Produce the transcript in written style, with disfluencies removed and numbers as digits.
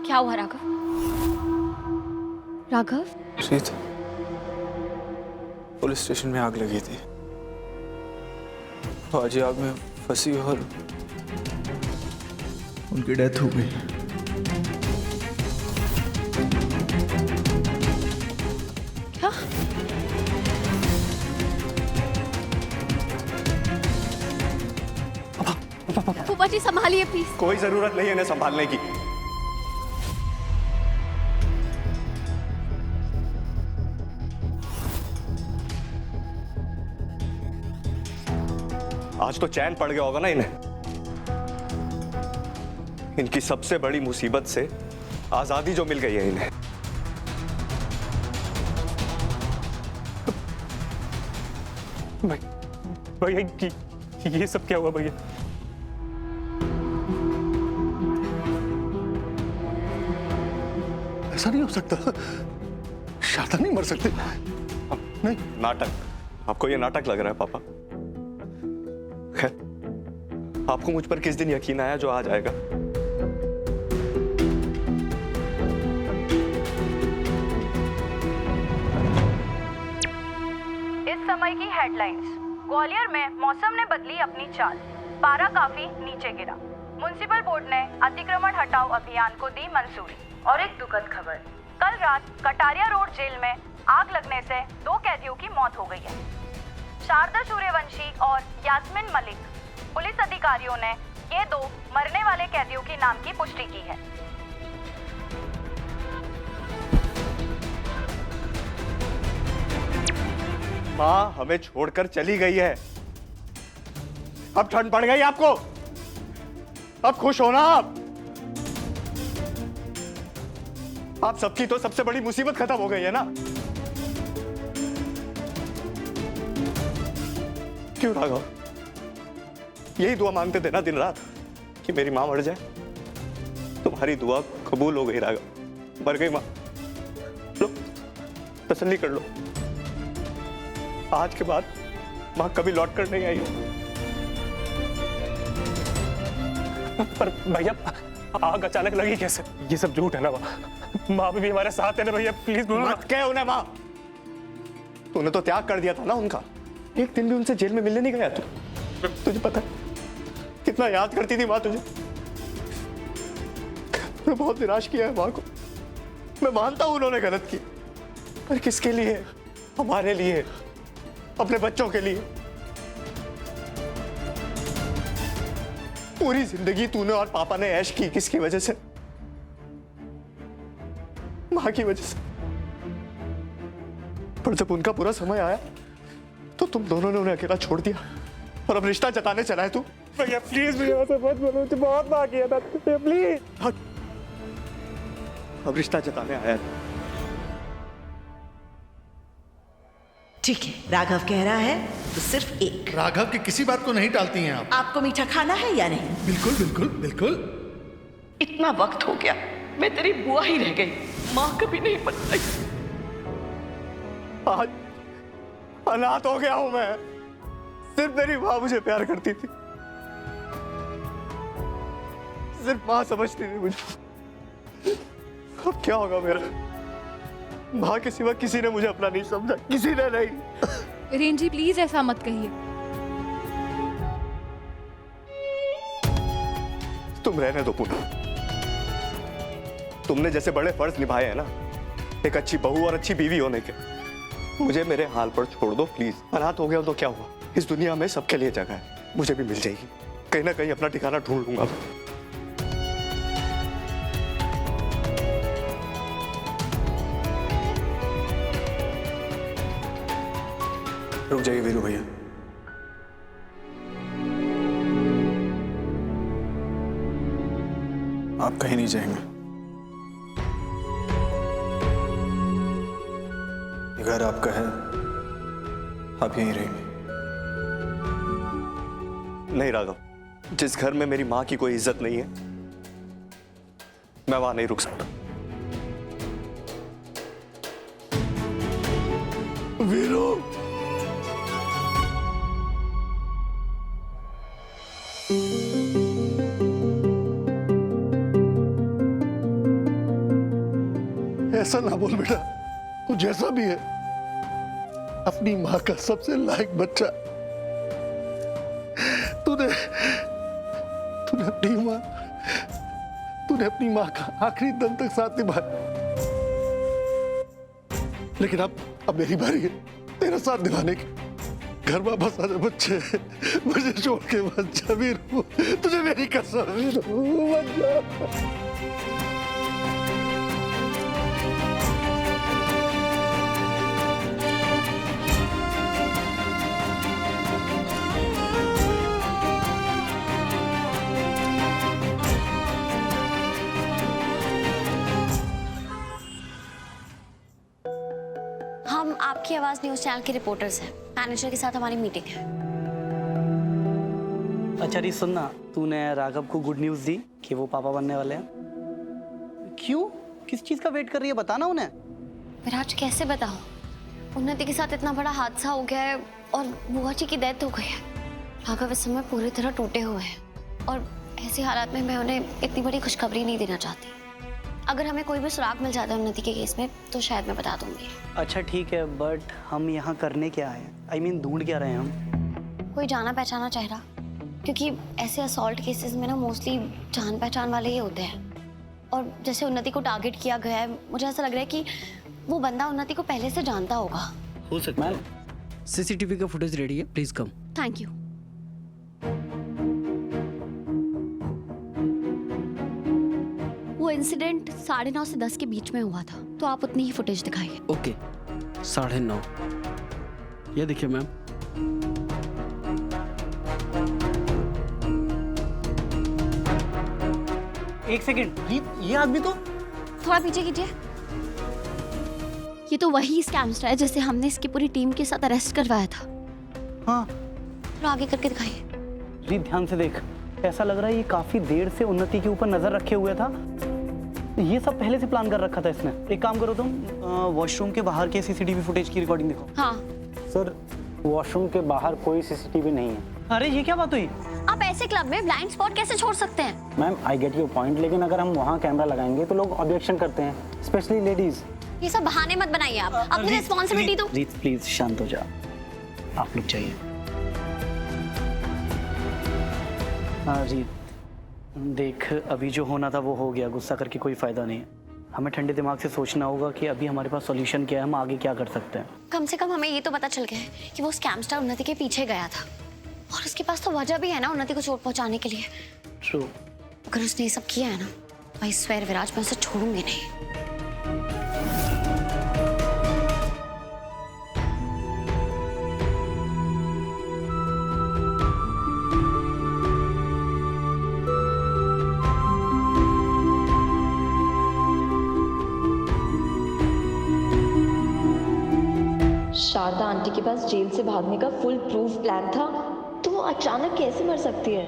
क्या हुआ राघव? राघव? प्रीत, police station में आग लगी थी। बाजी आग में फंसी और उनकी डेथ हो गई। क्या? फूफा जी संभालिए प्लीज। कोई जरूरत नहीं है इन्हें संभालने की। आज तो चैन पड़ गया होगा ना इन्हें। इनकी सबसे बड़ी मुसीबत से आजादी जो मिल गई है इन्हें। भैया ये सब क्या हुआ भैया? ऐसा नहीं हो सकता। शारदा नहीं मर सकती। नहीं, नाटक। आपको ये नाटक लग रहा है पापा। खैर, आपको मुझ पर किस दिन यकीन आया जो आज आएगा। इस समय की हेडलाइंस। ग्वालियर में मौसम ने बदली अपनी चाल, पारा काफी नीचे गिरा। म्युनिसिपल बोर्ड ने अतिक्रमण हटाओ अभियान को दी मंजूरी। और एक दुखद खबर, कल रात कटारिया रोड जेल में आग लगने से 2 कैदियों की मौत हो गई है। शारदा सूर्यवंशी और यास्मीन मलिक। पुलिस अधिकारियों ने ये 2 मरने वाले कैदियों के नाम की पुष्टि की है। माँ हमें छोड़कर चली गई है। अब ठंड पड़ गई आपको? अब खुश हो ना आप सबकी तो सबसे बड़ी मुसीबत खत्म हो गई है ना। क्यों राघव, यही दुआ मांगते थे ना दिन रात कि मेरी मां मर जाए। तुम्हारी दुआ कबूल हो गई राघव। मर गई मां। लो, तसल्ली कर लो। आज के बाद मां कभी लौट कर नहीं आई। पर भैया आग अचानक लगी कैसे? ये सब झूठ है ना? माँ भी हमारे साथ है ना भैया, प्लीज बोलो। मत कह उन्हें मां। तूने तो त्याग कर दिया था ना उनका। एक दिन भी उनसे जेल में मिलने नहीं गया तू। तुझे पता कितना याद करती थी मां तुझे। मैं बहुत निराश किया है मां को। मैं मानता हूं उन्होंने गलत की, पर किसके लिए? हमारे लिए, अपने बच्चों के लिए। पूरी जिंदगी तूने और पापा ने ऐश की, किसकी वजह से? मां की वजह से। पर जब उनका पूरा समय आया तो तुम दोनों ने उन्हें अकेला छोड़ दिया और अब रिश्ता जताने चला है तू। भैया प्लीज भैया ऐसा मत बोलो, मुझे बहुत बात किया था प्लीज। अब रिश्ता जताने आया है। ठीक है, राघव कह रहा है तो सिर्फ एक। राघव की किसी बात को नहीं टालती हैं आप। आपको मीठा खाना है या नहीं? बिल्कुल बिल्कुल बिल्कुल। इतना वक्त हो गया, मैं तेरी बुआ ही रह गई, माँ कभी नहीं बन पाई। आज अनाथ हो गया हूं मैं। सिर्फ मेरी मां मुझे प्यार करती थी, सिर्फ मां समझती थी मुझे। अब क्या होगा मेरा? मां के सिवा किसी ने मुझे अपना नहीं समझा, किसी ने नहीं। रेन जी प्लीज ऐसा मत कहिए। तुम रहने दो पूनम। तुमने जैसे बड़े फर्ज निभाए हैं ना, एक अच्छी बहू और अच्छी बीवी होने के, मुझे मेरे हाल पर छोड़ दो प्लीज। अनाथ हो गया तो क्या हुआ? इस दुनिया में सबके लिए जगह है, मुझे भी मिल जाएगी। कहीं ना कहीं अपना ठिकाना ढूंढ लूंगा। रुक जाइए वीरू भैया। आप कहीं नहीं जाएंगे। ये घर आपका है, आप यहीं रहेंगे। नहीं राघव, जिस घर में मेरी मां की कोई इज्जत नहीं है, मैं वहां नहीं रुक सकता। वीरू, ऐसा ना बोल बेटा, तू जैसा भी है अपनी माँ का सबसे लायक बच्चा। तूने अपनी माँ का आखिरी दम तक साथ निभाया, लेकिन अब मेरी बारी है तेरा साथ निभाने की। घर वापस आ जा बच्चे, मुझे छोड़ के मत जा वीरू, तुझे मेरी कसम वीरू, मत जा। हम आपकी आवाज न्यूज चैनल के रिपोर्टर्स हैं। मैनेजर के साथ हमारी मीटिंग है। अच्छा री सुनना, तूने राघव को गुड न्यूज़ दी कि वो पापा बनने वाले हैं। क्यों, किस चीज़ का वेट कर रही है, बताना उन्हें। विराज कैसे बताऊं, उन्नति के साथ इतना बड़ा हादसा हो गया है और बुआ जी की डेथ हो गई है। राघव इस समय पूरी तरह टूटे हुए हैं और ऐसे हालात में मैं उन्हें इतनी बड़ी खुशखबरी नहीं देना चाहती। अगर हमें कोई भी सुराग मिल जाता है उन्नति के केस में तो शायद मैं बता दूंगी। अच्छा ठीक है, बट हम यहाँ करने क्या है? I mean, ढूंढ क्या रहे हैं हम? कोई जाना पहचाना चेहरा, क्योंकि ऐसे असॉल्ट केसेस में ना मोस्टली जान पहचान वाले ही होते हैं। और जैसे उन्नति को टारगेट किया गया है, मुझे ऐसा लग रहा है कि वो बंदा उन्नति को पहले से जानता होगा। हो सकता है। सीसीटीवी का फुटेज रेडी है, प्लीज कम। Thank you. वो इंसिडेंट 9:30 से 10 के बीच में हुआ था, तो आप उतनी ही फुटेज दिखाइए। ओके, 9:30। ये देखिए मैम। एक सेकंड, ये आदमी तो थोड़ा पीछे कीजिए। ये तो वही स्कैमस्टर है जिसे हमने इसकी पूरी टीम के साथ अरेस्ट करवाया था। हाँ, थोड़ा आगे करके दिखाइए। री ध्यान से देख, ऐसा लग रहा है ये काफी देर से उन्नति के ऊपर नजर रखे हुए था। ये सब पहले से प्लान कर रखा था इसने। एक काम करो तुम, वॉशरूम के बाहर के सीसीटीवी फुटेज की रिकॉर्डिंग दिखाओ। हाँ सर, वॉशरूम के बाहर कोई सीसीटीवी नहीं है। अरे ये क्या बात हुई? आप ऐसे क्लब में ब्लाइंड स्पॉट कैसे छोड़ सकते हैं? Ma'am, I get your point, लेकिन अगर हम वहाँ कैमरा लगाएंगे तो लोग ऑब्जेक्शन करते हैं, स्पेशली लेडीज। ये सब बहाने मत बनाइए आप, अपनी रिस्पॉन्सिबिलिटी तो। रीत प्लीज शांत हो जा, आप लोग चाहिए। हाँ रीत देख, अभी जो होना था वो हो गया, गुस्सा करके कोई फायदा नहीं है। हमें ठंडे दिमाग से सोचना होगा कि अभी हमारे पास सॉल्यूशन क्या है, हम आगे क्या कर सकते हैं। कम से कम हमें ये तो पता चल गया है कि वो स्कैमस्टर उन्नति के पीछे गया था और उसके पास तो वजह भी है ना उन्नति को चोट पहुंचाने के लिए। ट्रू। अगर उसने ये सब किया है ना, भाई स्वेर विराज, मैं उसे छोड़ूंगी नहीं। शारदा आंटी के पास जेल से भागने का फुल प्रूफ प्लान था, तो वो अचानक कैसे मर सकती है?